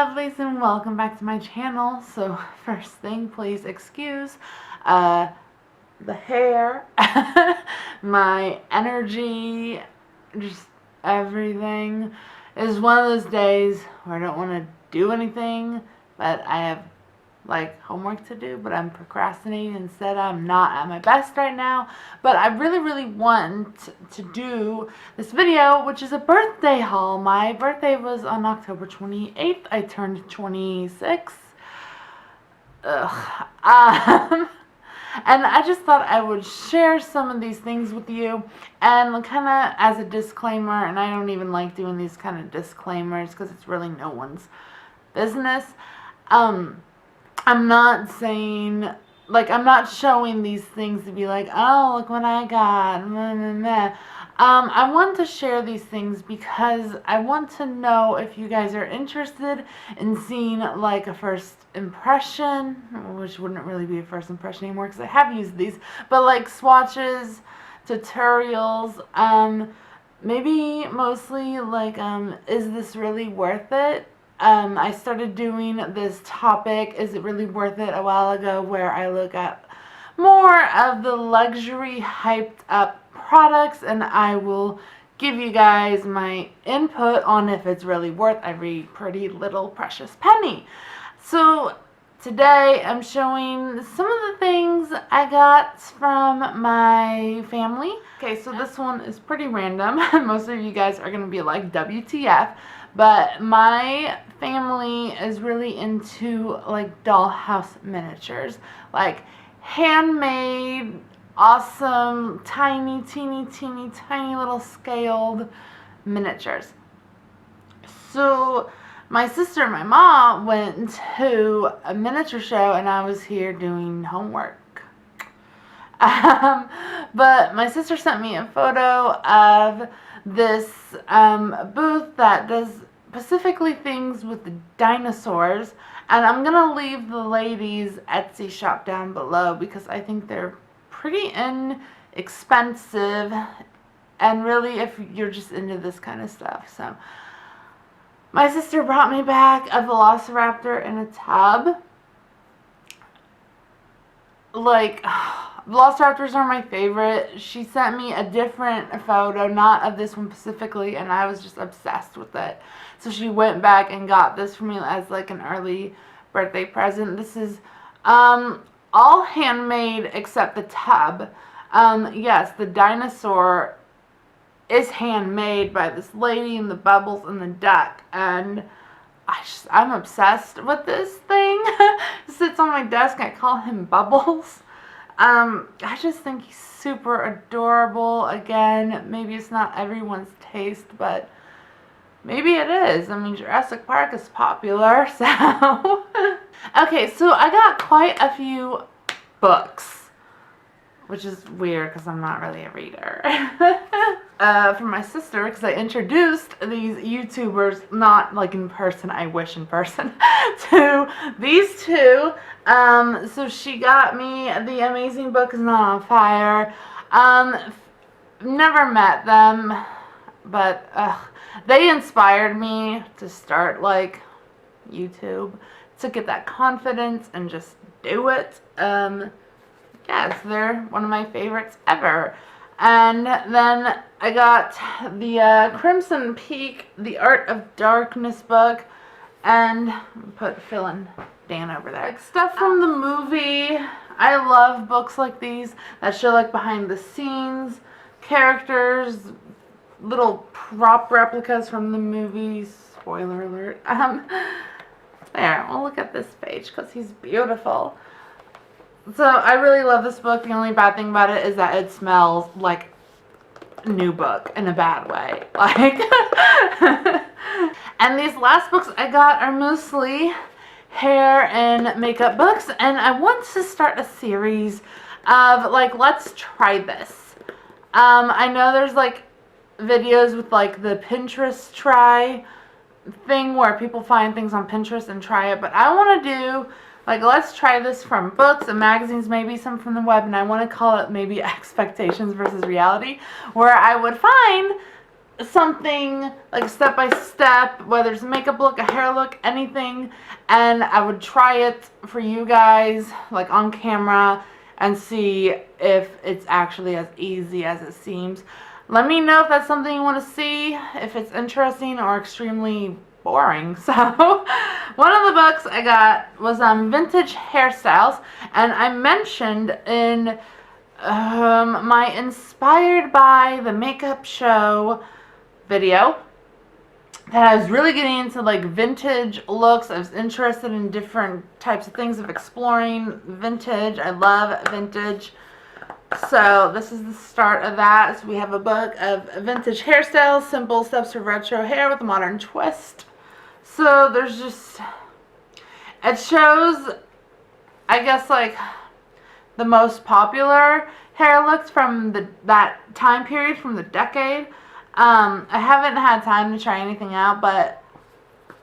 lovelies, and welcome back to my channel. So first thing, please excuse the hair, my energy, just everything. Is one of those days where I don't want to do anything, but I have like homework to do, but I'm procrastinating instead. I'm not at my best right now, but I really want to do this video, which is a birthday haul. My birthday was on October 28th. I turned 26. Ugh. And I just thought I would share some of these things with you, and kind of as a disclaimer, and I don't even like doing these kind of disclaimers because it's really no one's business. I'm not saying, like, I'm not showing these things to be like, oh, look what I got. I want to share these things because I want to know if you guys are interested in seeing, like, a first impression, which wouldn't really be a first impression anymore because I have used these, but, like, swatches, tutorials, maybe mostly, like, is this really worth it? I started doing this topic, is it really worth it, a while ago, where I look at more of the luxury hyped up products, and I will give you guys my input on if it's really worth every pretty little precious penny. So today I'm showing some of the things I got from my family. Okay, so this one is pretty random. Most of you guys are going to be like, WTF? But my family is really into, like, dollhouse miniatures. Like, handmade, awesome, tiny, teeny little scaled miniatures. So my sister and my mom went to a miniature show, and I was here doing homework. But my sister sent me a photo of this booth that does specifically things with the dinosaurs, and I'm gonna leave the ladies' Etsy shop down below because I think they're pretty inexpensive, and really if you're just into this kind of stuff. So my sister brought me back a velociraptor in a tub. Like, velociraptors are my favorite. She sent me a different photo, not of this one specifically, and I was just obsessed with it. So she went back and got this for me as like an early birthday present. This is all handmade except the tub. Yes, the dinosaur is handmade by this lady, and the bubbles and the duck, and I'm obsessed with this thing. It sits on my desk. I call him Bubbles. I just think he's super adorable. Again, maybe it's not everyone's taste, but maybe it is. I mean, Jurassic Park is popular, so. Okay, so I got quite a few books, which is weird because I'm not really a reader. From my sister, because I introduced these YouTubers, not like in person, I wish in person, to these two. So she got me The Amazing Book Is Not on Fire. Never met them, but they inspired me to start, like, YouTube, to get that confidence and just do it. Yes, they're one of my favorites ever. And then I got the Crimson Peak, The Art of Darkness book, and put Phil and Dan over there. Like, stuff from the movie. I love books like these that show, like, behind the scenes, characters, little prop replicas from the movies. Spoiler alert. There, we'll look at this page because he's beautiful. So I really love this book. The only bad thing about it is that it smells like a new book in a bad way. Like, and these last books I got are mostly hair and makeup books, and I want to start a series of, like, let's try this. I know there's, like, videos with, like, the Pinterest try thing where people find things on Pinterest and try it, but I want to do, like, let's try this from books and magazines, maybe some from the web, and I want to call it maybe expectations versus reality, where I would find something like step by step, whether it's a makeup look, a hair look, anything, and I would try it for you guys like on camera and see if it's actually as easy as it seems. Let me know if that's something you want to see, if it's interesting or extremely boring. So one of the books I got was vintage hairstyles, and I mentioned in my inspired by the makeup show video that I was really getting into like vintage looks. I was interested in different types of things of exploring vintage. I love vintage. So this is the start of that. So we have a book of vintage hairstyles, simple steps to retro hair with a modern twist. So there's just, it shows, I guess, like the most popular hair looks from that time period, from the decade. I haven't had time to try anything out, but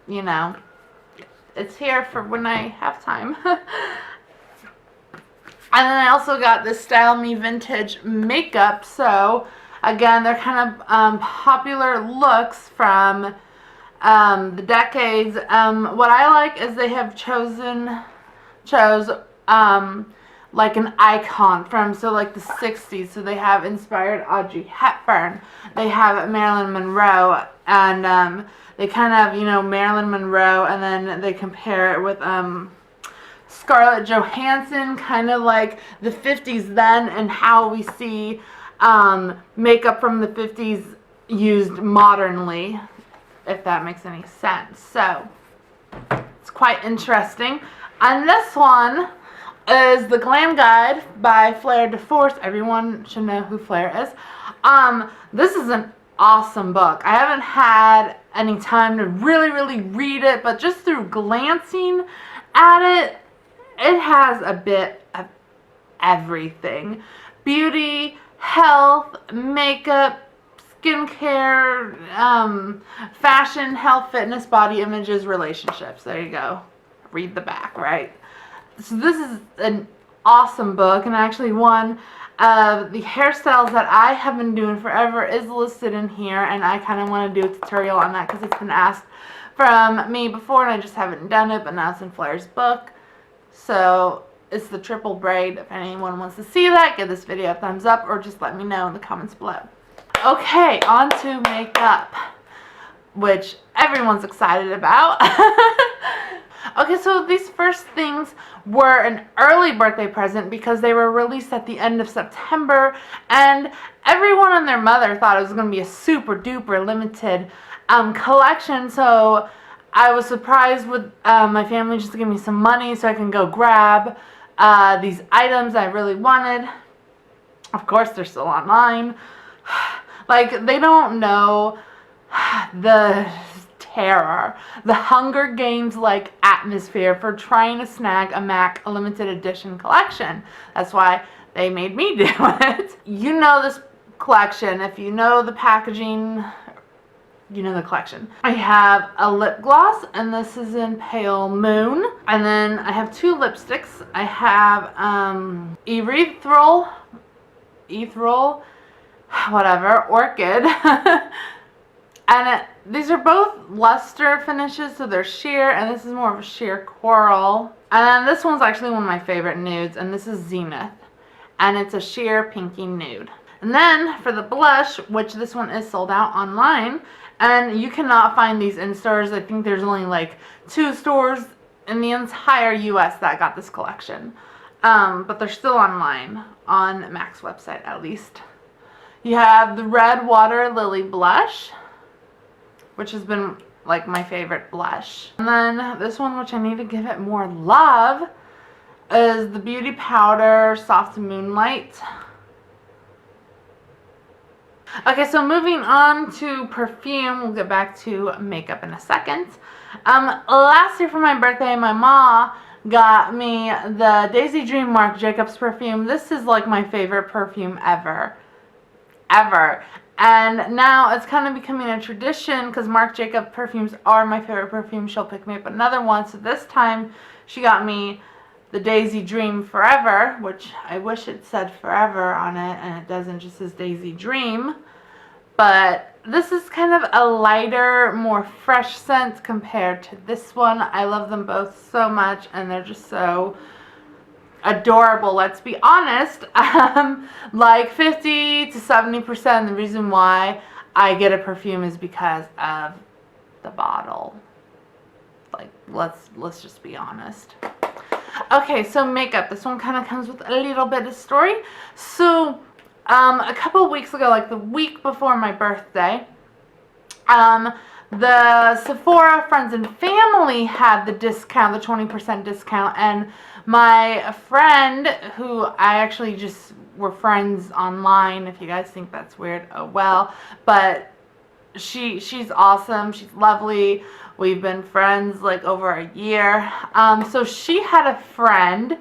you know, it's here for when I have time. And then I also got this Style Me Vintage makeup. So again, they're kind of popular looks from the decades. What I like is they have chose like an icon from, so like the 60s. So they have inspired Audrey Hepburn. They have Marilyn Monroe, and they kind of, you know, Marilyn Monroe, and then they compare it with Scarlett Johansson, kind of like the 50s then, and how we see makeup from the 50s used modernly, if that makes any sense. So it's quite interesting. And this one is The Glam Guide by Flair de Force. Everyone should know who Flair is. This is an awesome book. I haven't had any time to really read it, but just through glancing at it, it has a bit of everything. Beauty, health, makeup, skincare, fashion, health, fitness, body images, relationships. There you go. Read the back, right? So this is an awesome book, and actually one of the hairstyles that I have been doing forever is listed in here, and I kind of want to do a tutorial on that because it's been asked from me before and I just haven't done it, but now it's in Flair's book. So it's the triple braid. If anyone wants to see that, give this video a thumbs up or just let me know in the comments below. Okay, on to makeup, which everyone's excited about. Okay, so these first things were an early birthday present because they were released at the end of September, and everyone and their mother thought it was going to be a super duper limited collection. So I was surprised with my family just to give me some money so I can go grab these items I really wanted. Of course, they're still online. Like, they don't know the terror, the Hunger Games like atmosphere for trying to snag a MAC limited edition collection. That's why they made me do it. You know this collection. If you know the packaging, you know the collection. I have a lip gloss, and this is in Pale Moon. And then I have two lipsticks. I have Ethereal, whatever, Orchid. And these are both luster finishes, so they're sheer, and this is more of a sheer coral. And then this one's actually one of my favorite nudes, and this is Zenith, and it's a sheer pinky nude. And then for the blush, which this one is sold out online, and you cannot find these in stores. I think there's only like 2 stores in the entire US that got this collection, but they're still online on MAC's website at least. You have the Red Water Lily blush, which has been like my favorite blush. And then this one, which I need to give it more love, is the Beauty Powder Soft Moonlight. Okay, so moving on to perfume. We'll get back to makeup in a second. Last year for my birthday, my mom got me the Daisy Dream Marc Jacobs perfume. This is like my favorite perfume ever. And now it's kind of becoming a tradition because Marc Jacobs perfumes are my favorite perfume. She'll pick me up another one. So this time she got me the Daisy Dream Forever, which I wish it said Forever on it, and it doesn't, just says Daisy Dream. But this is kind of a lighter, more fresh scent compared to this one. I love them both so much, and they're just so adorable. Let's be honest. Like 50 to 70% the reason why I get a perfume is because of the bottle. Like, let's just be honest. Okay, so makeup. This one kind of comes with a little bit of story. So, a couple weeks ago, like the week before my birthday, the Sephora friends and family had the discount, the 20% discount, and my friend, who I actually just were friends online, if you guys think that's weird, oh well, but she's awesome, she's lovely, we've been friends like over a year. So she had a friend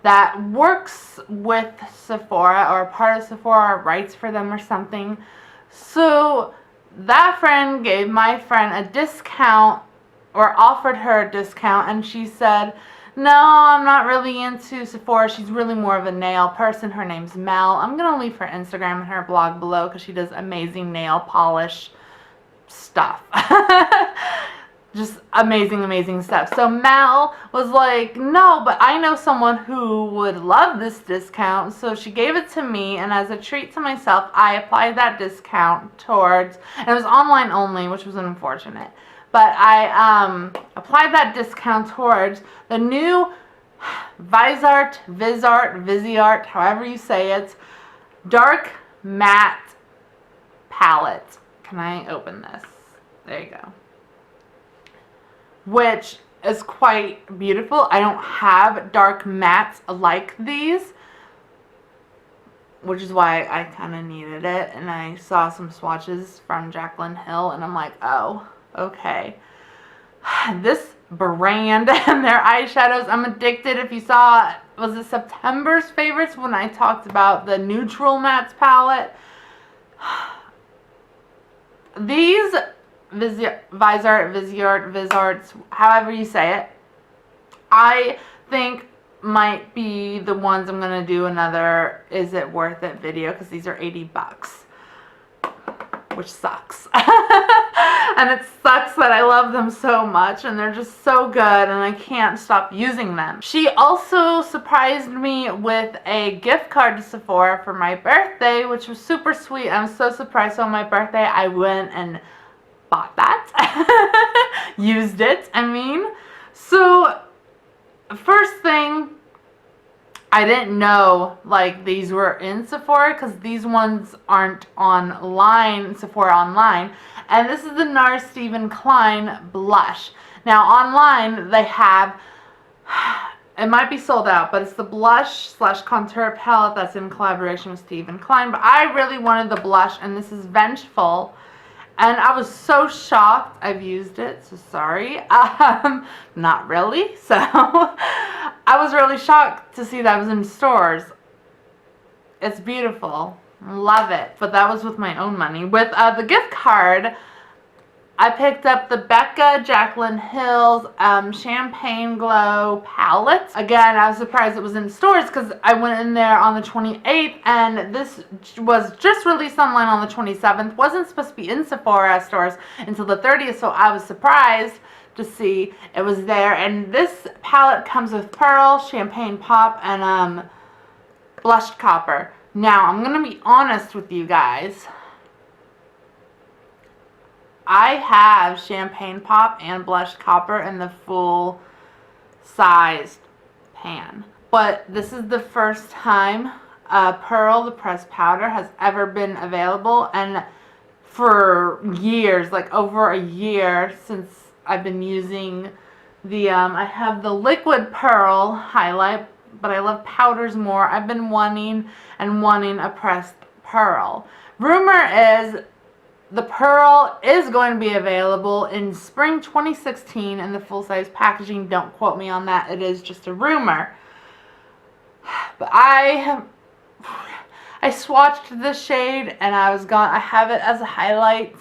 that works with Sephora, or part of Sephora, writes for them or something. So that friend gave my friend a discount, or offered her a discount, and she said, no, I'm not really into Sephora. She's really more of a nail person. Her name's Mel. I'm going to leave her Instagram and her blog below because she does amazing nail polish stuff. Just amazing, amazing stuff. So Mel was like, no, but I know someone who would love this discount. So she gave it to me, and as a treat to myself, I applied that discount towards, and it was online only, which was unfortunate. But I applied that discount towards the new Viseart, however you say it, dark matte palette. Can I open this? There you go. Which is quite beautiful. I don't have dark mattes like these, which is why I kind of needed it. And I saw some swatches from Jaclyn Hill, and I'm like, oh, okay. This brand and their eyeshadows, I'm addicted. If you saw, was it September's favorites when I talked about the neutral mattes palette? These Visearts, however you say it, I think might be the ones I'm going to do another Is It Worth It video, because these are $80, which sucks. And it sucks that I love them so much, and they're just so good, and I can't stop using them. She also surprised me with a gift card to Sephora for my birthday, which was super sweet. I'm so surprised. So on my birthday, I went and bought that. Used it, I mean. So, first thing, I didn't know like these were in Sephora, because these ones aren't online, Sephora online. And this is the NARS Stephen Klein blush. Now online they have, it might be sold out, but it's the blush slash contour palette that's in collaboration with Stephen Klein. But I really wanted the blush, and this is Vengeful. And I was so shocked. I've used it, so sorry. Not really. So I was really shocked to see that it was in stores. It's beautiful. Love it. But that was with my own money. With the gift card, I picked up the Becca Jaclyn Hill's Champagne Glow palette. Again, I was surprised it was in stores because I went in there on the 28th, and this was just released online on the 27th. Wasn't supposed to be in Sephora stores until the 30th, so I was surprised to see it was there. And this palette comes with Pearl, Champagne Pop, and Blushed Copper. Now, I'm going to be honest with you guys. I have Champagne Pop and Blushed Copper in the full sized pan. But this is the first time Pearl, the pressed powder, has ever been available. And for years, like over a year since I've been using the, I have the liquid Pearl highlight, but I love powders more. I've been wanting a pressed Pearl. Rumor is the Pearl is going to be available in spring 2016 in the full-size packaging. Don't quote me on that. It is just a rumor. But I swatched this shade and I was gone. I have it as a highlight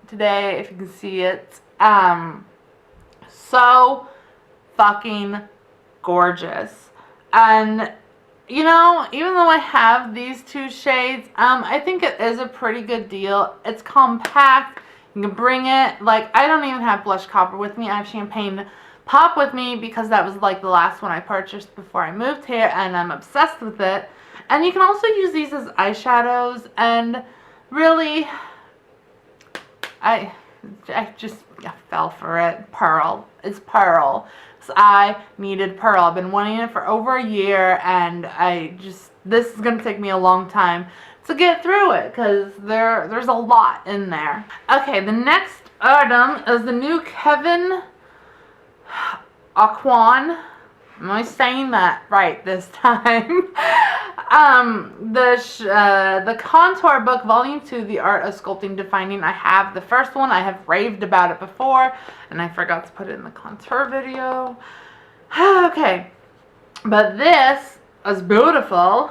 today, if you can see it. So fucking gorgeous. And you know, even though I have these two shades, I think it is a pretty good deal. It's compact. You can bring it. Like, I don't even have blush copper with me. I have champagne pop with me because that was like the last one I purchased before I moved here, and I'm obsessed with it. And you can also use these as eyeshadows, and really, I fell for it. Pearl. It's Pearl. So I needed Pearl. I've been wanting it for over a year, and this is going to take me a long time to get through it because there's a lot in there. Okay, the next item is the new Kevin Aquan. Am I saying that right this time? The Contour Book, Volume 2, The Art of Sculpting Defining. I have the first one. I have raved about it before, and I forgot to put it in the contour video. Okay, but this is beautiful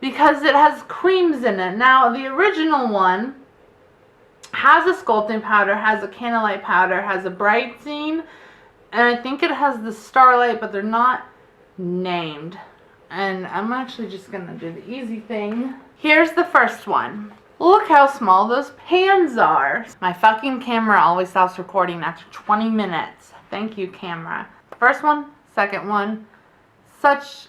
because it has creams in it. Now, the original one has a sculpting powder, has a candlelight powder, has a brightening, and I think it has the Starlight, but they're not named. And I'm actually just going to do the easy thing. Here's the first one. Look how small those pans are. My fucking camera always stops recording after 20 minutes. Thank you, camera. First one, second one. Such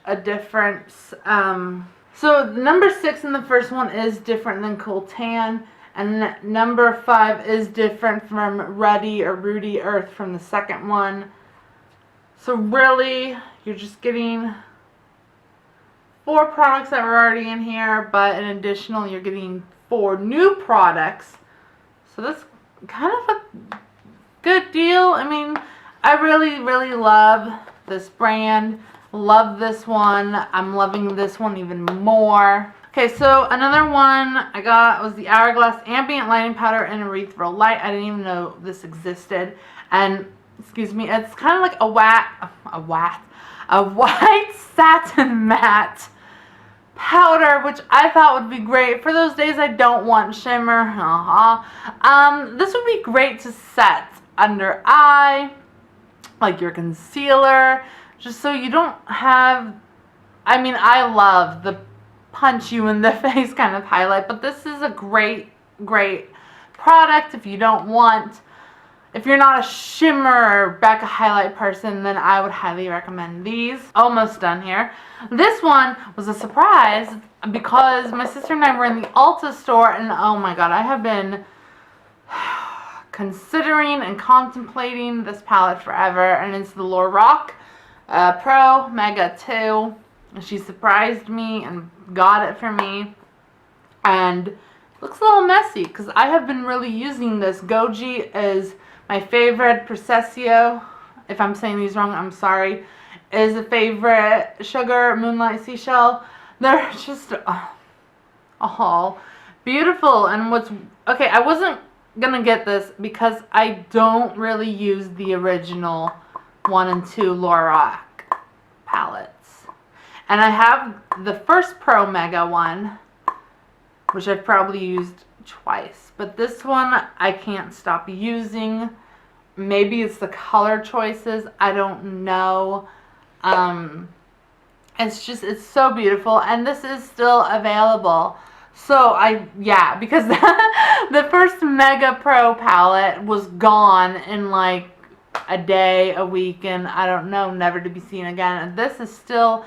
a difference. So number 6 in the first one is different than Cool Tan. And number 5 is different from Ruddy or Rudy Earth from the second one. So really, you're just getting 4 products that were already in here, but in additional, you're getting 4 new products. So that's kind of a good deal. I mean, I really, really love this brand. Love this one. I'm loving this one even more. Okay, so another one I got was the Hourglass Ambient Lighting Powder in Erythral Light. I didn't even know this existed. And, excuse me, it's kind of like a white satin matte powder, which I thought would be great for those days I don't want shimmer. This would be great to set under eye, like your concealer, just so you don't have, I mean, I love the punch you in the face kind of highlight, but this is a great product if you don't want, if you're not a shimmer Becca highlight person, then I would highly recommend these. Almost done here. This one was a surprise because my sister and I were in the Ulta store, and oh my god, I have been considering and contemplating this palette forever, and it's the Lorac Pro Mega 2. And she surprised me and got it for me, and it looks a little messy because I have been really using this. Goji is my favorite. Procesio, if I'm saying these wrong, I'm sorry, is a favorite. Sugar, Moonlight Seashell. They're just all beautiful. And what's okay, I wasn't gonna get this because I don't really use the original 1 and 2 Lorac palettes. And I have the first Pro Mega one, which I've probably used twice. But this one, I can't stop using. Maybe it's the color choices. I don't know. It's so beautiful. And this is still available. So, because the first Mega Pro palette was gone in like a day, a week, and I don't know, never to be seen again. And this is still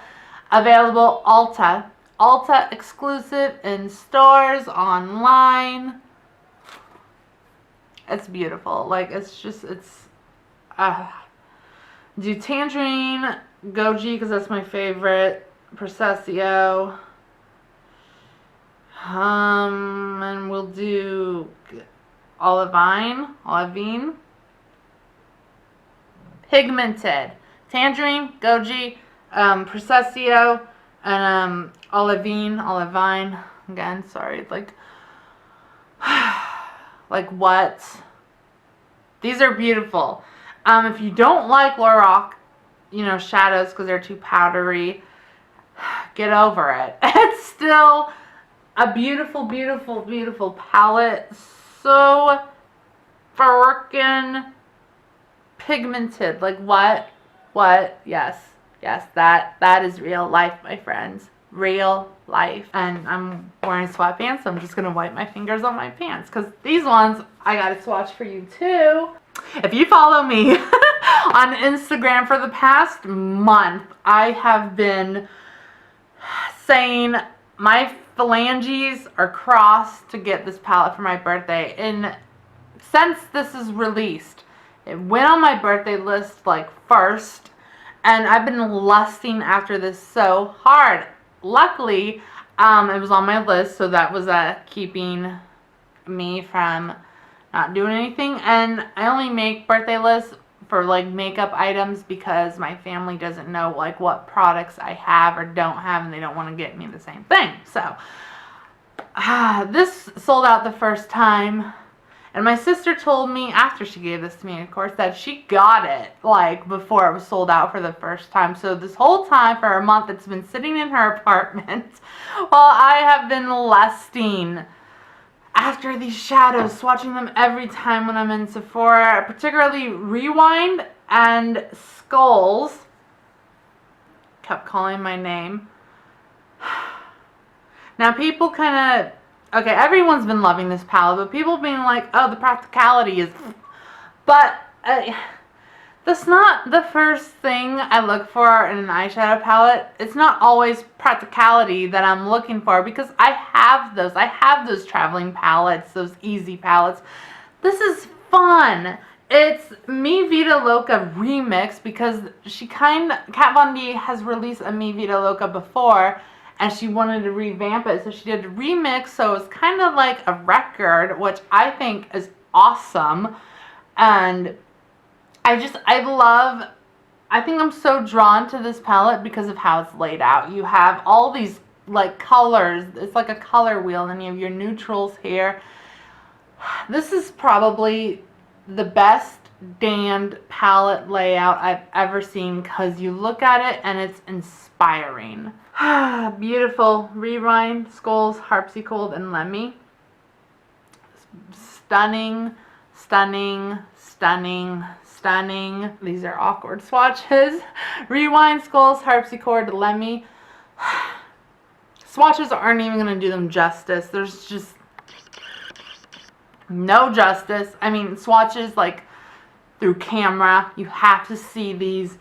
available. Ulta exclusive in stores, online. It's beautiful. Like, do Tangerine, Goji, because that's my favorite. Procesio. And we'll do Olivine. Pigmented. Tangerine, Goji, Procesio, and Olivine. Again, sorry, like what? These are beautiful. If you don't like Lorac, shadows because they're too powdery, get over it. It's still a beautiful, beautiful, beautiful palette. So freaking pigmented. Like what? Yes. Yes, that is real life, my friends. Real life. And I'm wearing sweatpants, so I'm just gonna wipe my fingers on my pants, because these ones I got to swatch for you too. If you follow me on Instagram for the past month, I have been saying my phalanges are crossed to get this palette for my birthday. And since this is released, it went on my birthday list like first, and I've been lusting after this so hard. Luckily, it was on my list, so that was keeping me from not doing anything. And I only make birthday lists for like makeup items because my family doesn't know like what products I have or don't have, and they don't want to get me the same thing. So this sold out the first time. And my sister told me, after she gave this to me, of course, that she got it, like, before it was sold out for the first time. So this whole time, for a month, it's been sitting in her apartment while I have been lusting after these shadows, swatching them every time when I'm in Sephora, particularly Rewind and Skulls. Kept calling my name. Now, people kind of... Okay, everyone's been loving this palette, but people being like, oh, the practicality is... But that's not the first thing I look for in an eyeshadow palette. It's not always practicality that I'm looking for, because I have those. I have those traveling palettes, those easy palettes. This is fun. It's Mi Vida Loca remix, because Kat Von D has released a Mi Vida Loca before, and she wanted to revamp it, so she did a remix. So it's kind of like a record, which I think is awesome. And I think I'm so drawn to this palette because of how it's laid out. You have all these like colors. It's like a color wheel, and you have your neutrals here. This is probably the best damned palette layout I've ever seen, because you look at it and it's inspiring. Beautiful. Rewind, Skulls, Harpsichord, and Lemmy. Stunning, stunning, stunning, stunning. These are awkward swatches. Rewind, Skulls, Harpsichord, Lemmy. Swatches aren't even going to do them justice. There's just no justice. I mean, swatches like through camera, you have to see these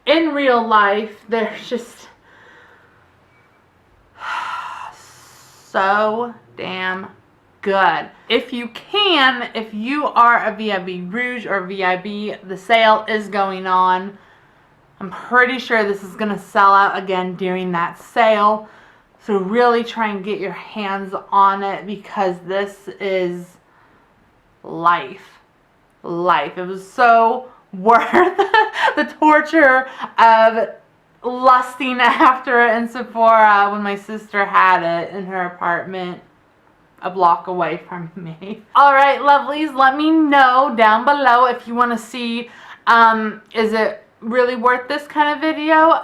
in real life. They're just so damn good. If you can, if you are a VIB Rouge or VIB, the sale is going on. I'm pretty sure this is going to sell out again during that sale. So really try and get your hands on it, because this is life. Life. It was so worth the torture of lusting after it in Sephora when my sister had it in her apartment a block away from me. Alright, lovelies, let me know down below if you want to see, is it really worth this kind of video,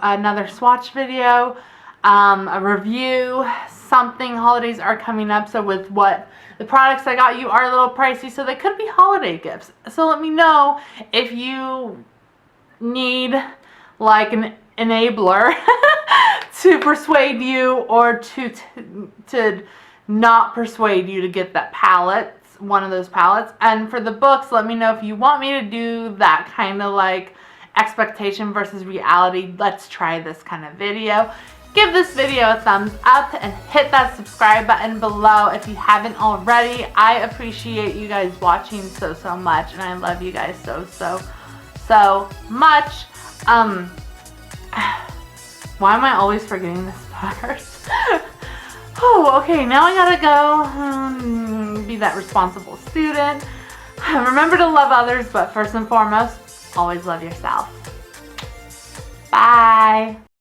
another swatch video, a review, something. Holidays are coming up, so with what the products I got you are a little pricey, so they could be holiday gifts. So let me know if you need like an enabler to persuade you, or to not persuade you to get that palette, one of those palettes. And for the books, let me know if you want me to do that kind of like expectation versus reality. Let's try this kind of video. Give this video a thumbs up and hit that subscribe button below if you haven't already. I appreciate you guys watching so much, and I love you guys so much. Why am I always forgetting this part? Oh, okay, now I gotta go be that responsible student. Remember to love others, but first and foremost, always love yourself. Bye.